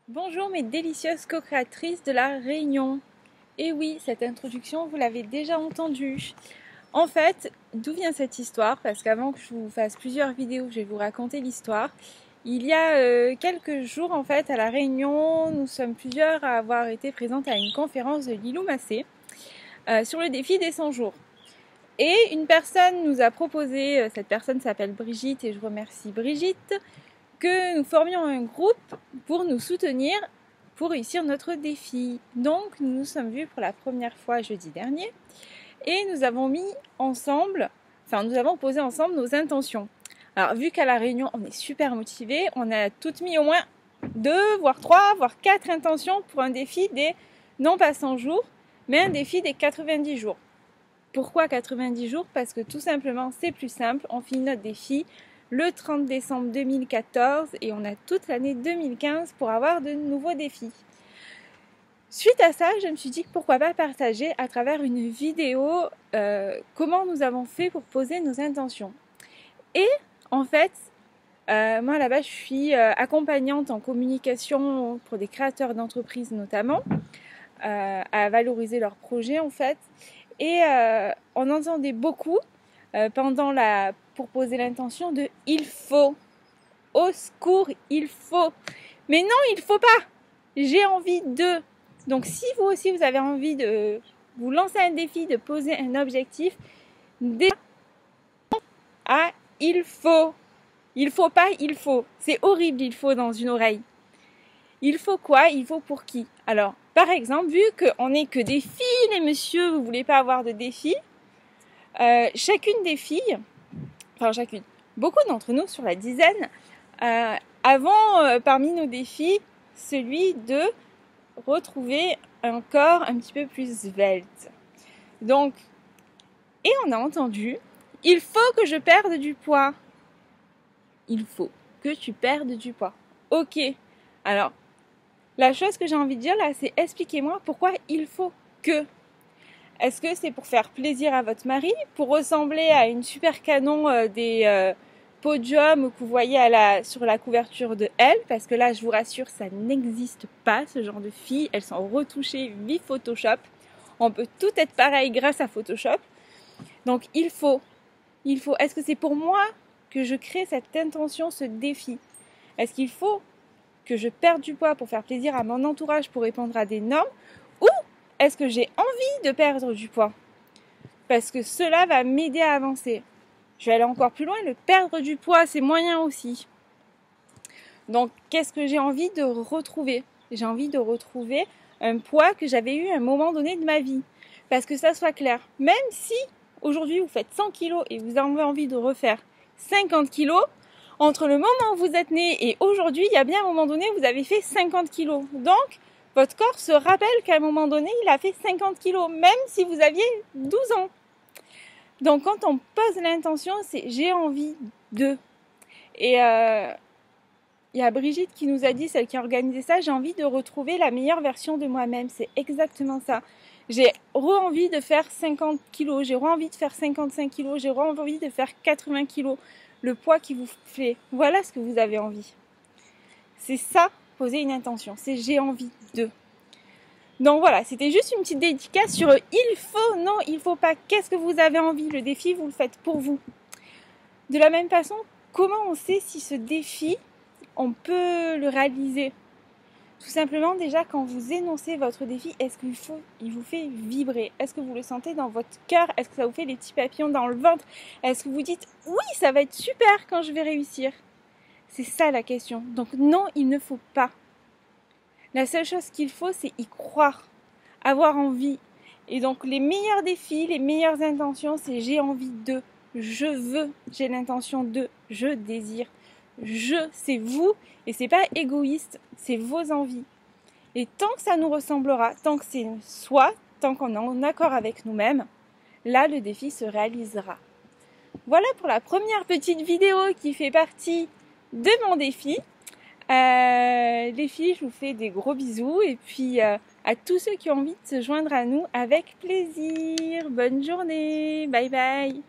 Bonjour mes délicieuses co-créatrices de la Réunion. Et oui, cette introduction, vous l'avez déjà entendue. En fait, d'où vient cette histoire? Parce qu'avant que je vous fasse plusieurs vidéos, je vais vous raconter l'histoire. Il y a quelques jours, en fait, à la Réunion, nous sommes plusieurs à avoir été présentes à une conférence de Lilou Massé sur le défi des 100 jours. Et une personne nous a proposé, cette personne s'appelle Brigitte et je remercie Brigitte, que nous formions un groupe pour nous soutenir pour réussir notre défi. Donc nous nous sommes vus pour la première fois jeudi dernier et nous avons nous avons posé ensemble nos intentions. Alors vu qu'à la Réunion on est super motivés, on a toutes mis au moins 2, voire 3, voire 4 intentions pour un défi des non pas 100 jours, mais un défi des 90 jours. Pourquoi 90 jours? Parce que tout simplement c'est plus simple, on finit notre défi le 30 décembre 2014 et on a toute l'année 2015 pour avoir de nouveaux défis. Suite à ça, je me suis dit que pourquoi pas partager à travers une vidéo comment nous avons fait pour poser nos intentions. Et en fait, moi là-bas je suis accompagnante en communication pour des créateurs d'entreprises notamment, à valoriser leurs projets en fait. Et on entendait beaucoup pour poser l'intention de « il faut ». Au secours, il faut. Mais non, il faut pas. J'ai envie de. Donc si vous aussi vous avez envie de vous lancer un défi, de poser un objectif, il faut. Il faut pas, il faut. C'est horrible, il faut dans une oreille. Il faut quoi? Il faut pour qui? Alors, par exemple, vu qu'on n'est que des filles, les messieurs, vous voulez pas avoir de défi, chacune des filles, beaucoup d'entre nous sur la dizaine, avons parmi nos défis celui de retrouver un corps un petit peu plus svelte. Donc, et on a entendu, il faut que je perde du poids. Il faut que tu perdes du poids. Ok, alors, la chose que j'ai envie de dire là, c'est expliquez-moi pourquoi il faut que. Est-ce que c'est pour faire plaisir à votre mari, pour ressembler à une super canon des podiums que vous voyez sur la couverture de Elle? Parce que là, je vous rassure, ça n'existe pas, ce genre de filles. Elles sont retouchées via Photoshop. On peut tout être pareil grâce à Photoshop. Donc, il faut. Est-ce que c'est pour moi que je crée cette intention, ce défi? Est-ce qu'il faut que je perde du poids pour faire plaisir à mon entourage, pour répondre à des normes? Ou est-ce que j'ai envie de perdre du poids? Parce que cela va m'aider à avancer. Je vais aller encore plus loin, le perdre du poids, c'est moyen aussi. Donc, qu'est-ce que j'ai envie de retrouver? J'ai envie de retrouver un poids que j'avais eu à un moment donné de ma vie. Parce que ça soit clair, même si aujourd'hui vous faites 100 kilos et vous avez envie de refaire 50 kilos, entre le moment où vous êtes né et aujourd'hui, il y a bien un moment donné où vous avez fait 50 kilos. Donc, votre corps se rappelle qu'à un moment donné, il a fait 50 kilos, même si vous aviez 12 ans. Donc, quand on pose l'intention, c'est « j'ai envie de ». Et il y a Brigitte qui nous a dit, celle qui a organisé ça, « j'ai envie de retrouver la meilleure version de moi-même ». C'est exactement ça. J'ai envie de faire 50 kilos, j'ai envie de faire 55 kilos, j'ai envie de faire 80 kilos. Le poids qui vous plaît. Voilà ce que vous avez envie. C'est ça, poser une intention. C'est j'ai envie de. Donc voilà, c'était juste une petite dédicace sur il faut, non, il faut pas. Qu'est-ce que vous avez envie? Le défi, vous le faites pour vous. De la même façon, comment on sait si ce défi, on peut le réaliser? Tout simplement, déjà, quand vous énoncez votre défi, est-ce qu'il vous fait vibrer? Est-ce que vous le sentez dans votre cœur? Est-ce que ça vous fait des petits papillons dans le ventre? Est-ce que vous dites, oui, ça va être super quand je vais réussir? C'est ça la question. Donc non, il ne faut pas. La seule chose qu'il faut, c'est y croire, avoir envie. Et donc les meilleurs défis, les meilleures intentions, c'est j'ai envie de, je veux, j'ai l'intention de, je désire. C'est vous, et c'est pas égoïste, c'est vos envies. Et tant que ça nous ressemblera, tant que c'est soi, tant qu'on est en accord avec nous-mêmes, là le défi se réalisera. Voilà pour la première petite vidéo qui fait partie de mon défi. Les filles, je vous fais des gros bisous et puis à tous ceux qui ont envie de se joindre à nous, avec plaisir. Bonne journée, bye bye.